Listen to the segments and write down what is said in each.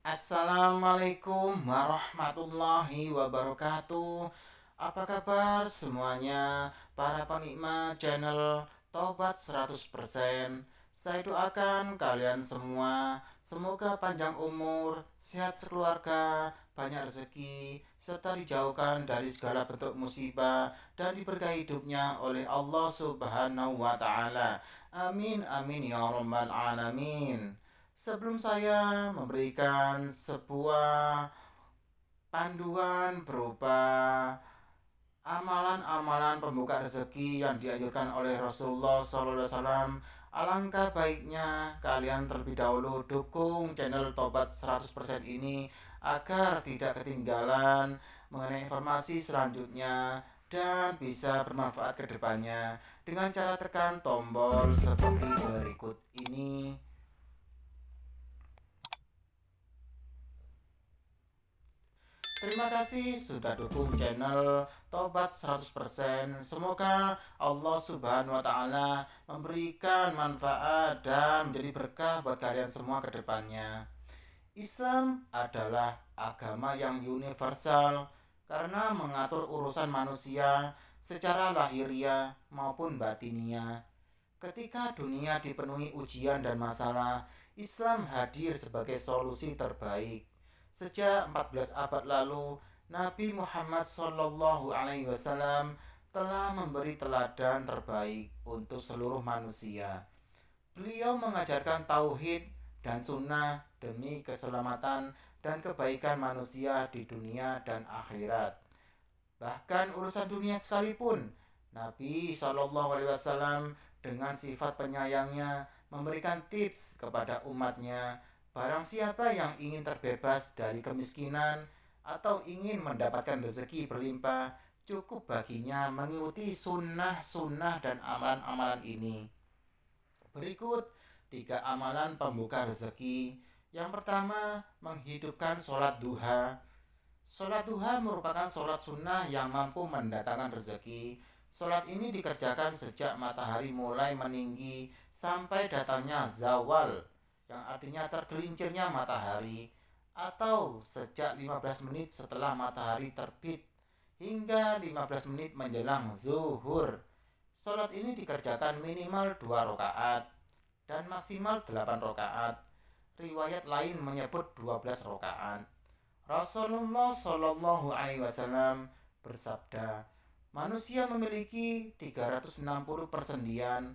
Assalamualaikum warahmatullahi wabarakatuh. Apa kabar semuanya para penikmat channel Tobat 100%? Saya doakan kalian semua semoga panjang umur, sehat sekeluarga, banyak rezeki, serta dijauhkan dari segala bentuk musibah dan diberkahi hidupnya oleh Allah Subhanahu wa taala. Amin amin ya rabbal alamin. Sebelum saya memberikan sebuah panduan berupa amalan-amalan pembuka rezeki yang dianjurkan oleh Rasulullah SAW, alangkah baiknya kalian terlebih dahulu dukung channel Tobat 100% ini agar tidak ketinggalan mengenai informasi selanjutnya dan bisa bermanfaat ke depannya dengan cara tekan tombol seperti berikut ini. Terima kasih sudah dukung channel Tobat 100%. Semoga Allah Subhanahu wa taala memberikan manfaat dan menjadi berkah buat kalian semua ke depannya. Islam adalah agama yang universal karena mengatur urusan manusia secara lahiriah maupun batiniah. Ketika dunia dipenuhi ujian dan masalah, Islam hadir sebagai solusi terbaik. Sejak 14 abad lalu, Nabi Muhammad SAW telah memberi teladan terbaik untuk seluruh manusia. Beliau mengajarkan tauhid dan sunnah demi keselamatan dan kebaikan manusia di dunia dan akhirat. Bahkan urusan dunia sekalipun, Nabi SAW dengan sifat penyayangnya memberikan tips kepada umatnya. Barang siapa yang ingin terbebas dari kemiskinan atau ingin mendapatkan rezeki berlimpah, cukup baginya mengikuti sunnah-sunnah dan amalan-amalan ini. Berikut 3 amalan pembuka rezeki. Yang pertama, menghidupkan sholat duha. Sholat duha merupakan sholat sunnah yang mampu mendatangkan rezeki. Sholat ini dikerjakan sejak matahari mulai meninggi sampai datangnya zawal, yang artinya tergelincirnya matahari, atau sejak 15 menit setelah matahari terbit hingga 15 menit menjelang zuhur. Sholat ini dikerjakan minimal 2 rakaat dan maksimal 8 rakaat. Riwayat lain menyebut 12 rakaat. Rasulullah Shallallahu Alaihi Wasallam bersabda, manusia memiliki 360 persendian.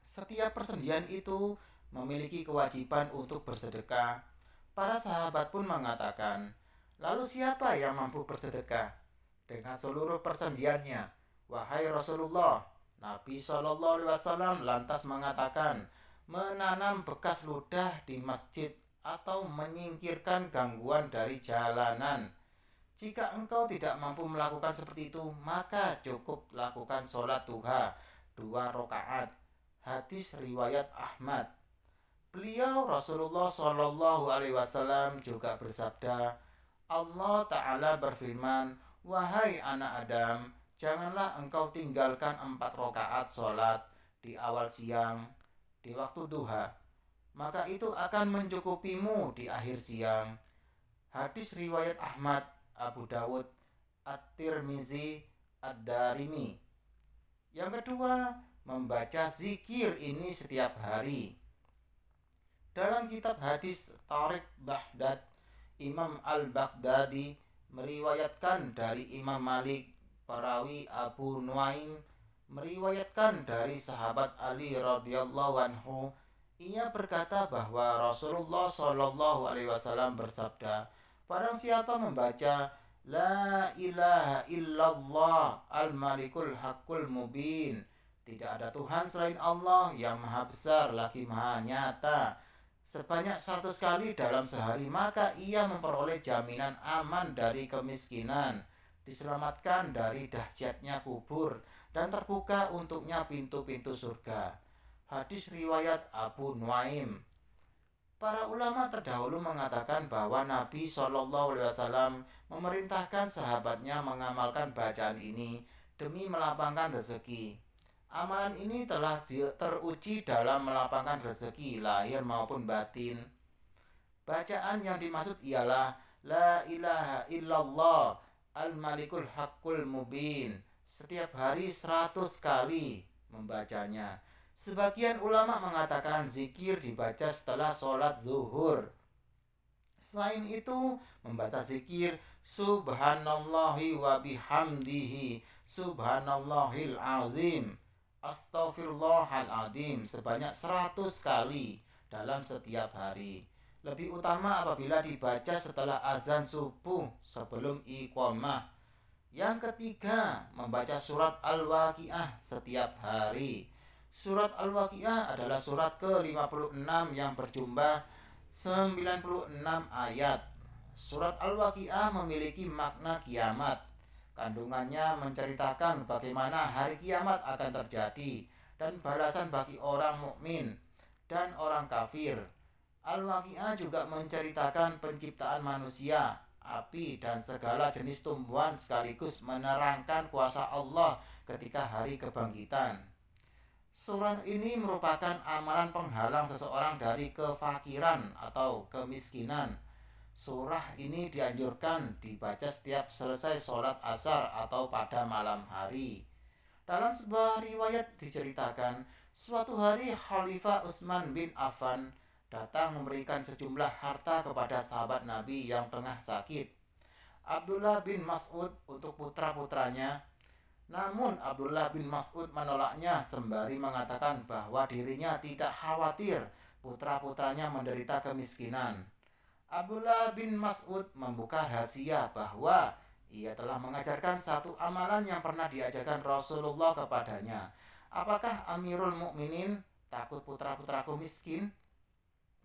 Setiap persendian itu memiliki kewajiban untuk bersedekah. Para sahabat pun mengatakan, lalu siapa yang mampu bersedekah dengan seluruh persendiannya? Wahai Rasulullah, Nabi Shallallahu Alaihi Wasallam lantas mengatakan, menanam bekas ludah di masjid atau menyingkirkan gangguan dari jalanan. Jika engkau tidak mampu melakukan seperti itu, maka cukup lakukan sholat duha 2 rakaat. Hadis riwayat Ahmad. Beliau Rasulullah Shallallahu Alaihi Wasallam juga bersabda, Allah Ta'ala berfirman, wahai anak Adam, janganlah engkau tinggalkan 4 rakaat sholat di awal siang, di waktu duha, maka itu akan mencukupimu di akhir siang. Hadis riwayat Ahmad, Abu Dawud, At-Tirmizi, Ad-Darimi. Yang kedua, membaca zikir ini setiap hari. Dalam kitab hadis Tariq Baghdad, Imam Al-Baghdadi meriwayatkan dari Imam Malik, perawi Abu Nuaim meriwayatkan dari sahabat Ali radhiyallahu anhu. Ia berkata bahwa Rasulullah Shallallahu Alaihi Wasallam bersabda, barang siapa membaca La ilaha illallah al-malikul haqqul mubin, tidak ada Tuhan selain Allah yang maha besar lagi maha nyata, sebanyak 100 kali dalam sehari, maka ia memperoleh jaminan aman dari kemiskinan, diselamatkan dari dahsyatnya kubur, dan terbuka untuknya pintu-pintu surga. Hadis riwayat Abu Nuaim. Para ulama terdahulu mengatakan bahwa Nabi Shallallahu Alaihi Wasallam memerintahkan sahabatnya mengamalkan bacaan ini demi melapangkan rezeki. Amalan ini telah teruji dalam melapangkan rezeki lahir maupun batin. Bacaan yang dimaksud ialah La ilaha illallah al-malikul haqqul mubin. Setiap hari 100 kali membacanya. Sebagian ulama mengatakan zikir dibaca setelah sholat zuhur. Selain itu, membaca zikir Subhanallahi wa bihamdihi Subhanallahil azim Astaghfirullahaladzim sebanyak 100 kali dalam setiap hari. Lebih utama apabila dibaca setelah azan subuh sebelum iqamah. Yang ketiga, membaca surat Al-Waqiah setiap hari. Surat Al-Waqiah adalah surat ke-56 yang berjumlah 96 ayat. Surat Al-Waqiah memiliki makna kiamat. Kandungannya menceritakan bagaimana hari kiamat akan terjadi dan balasan bagi orang mukmin dan orang kafir. Al-Waqiah juga menceritakan penciptaan manusia, api, dan segala jenis tumbuhan sekaligus menerangkan kuasa Allah ketika hari kebangkitan. Surah ini merupakan amalan penghalang seseorang dari kefakiran atau kemiskinan. Surah ini dianjurkan dibaca setiap selesai sholat asar atau pada malam hari. Dalam sebuah riwayat diceritakan, suatu hari Khalifah Utsman bin Affan datang memberikan sejumlah harta kepada sahabat Nabi yang tengah sakit, Abdullah bin Mas'ud, untuk putra-putranya. Namun Abdullah bin Mas'ud menolaknya sembari mengatakan bahwa dirinya tidak khawatir putra-putranya menderita kemiskinan. Abdullah bin Mas'ud membuka rahasia bahwa ia telah mengajarkan satu amalan yang pernah diajarkan Rasulullah kepadanya. Apakah Amirul Mukminin takut putra-putraku miskin?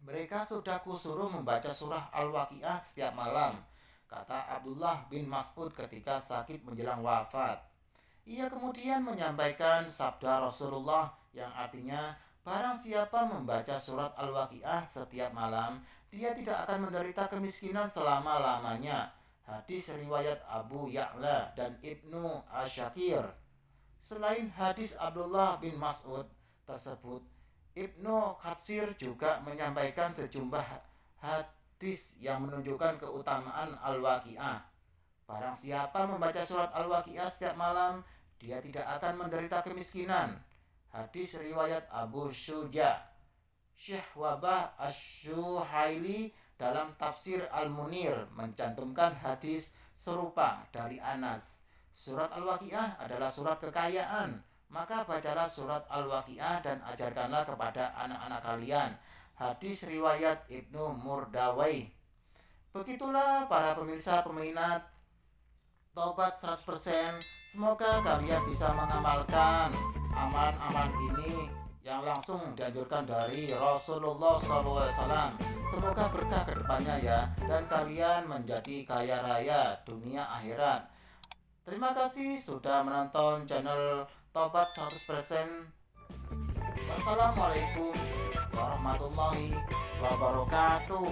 Mereka sudah kusuruh membaca surah Al-Waqiah setiap malam, kata Abdullah bin Mas'ud ketika sakit menjelang wafat. Ia kemudian menyampaikan sabda Rasulullah yang artinya, barang siapa membaca surat Al-Waqiah setiap malam, dia tidak akan menderita kemiskinan selama-lamanya. Hadis riwayat Abu Ya'la dan Ibnu Asyakir. Selain hadis Abdullah bin Mas'ud tersebut, Ibnu Katsir juga menyampaikan sejumlah hadis yang menunjukkan keutamaan Al-Waqiah. Barang siapa membaca surat Al-Waqiah setiap malam, dia tidak akan menderita kemiskinan. Hadis riwayat Abu Syuja. Syekh Wabah Asy-Syuhaili dalam tafsir Al-Munir mencantumkan hadis serupa dari Anas. Surat Al-Waqiah adalah surat kekayaan. Maka bacalah surat Al-Waqiah dan ajarkanlah kepada anak-anak kalian. Hadis riwayat Ibnu Murdawai. Begitulah para pemirsa peminat Tobat 100%. Semoga kalian bisa mengamalkan amalan-amalan ini yang langsung dianjurkan dari Rasulullah SAW. Semoga berkah kedepannya ya, dan kalian menjadi kaya raya dunia akhirat. Terima kasih sudah menonton channel Tobat 100%. Wassalamualaikum warahmatullahi wabarakatuh.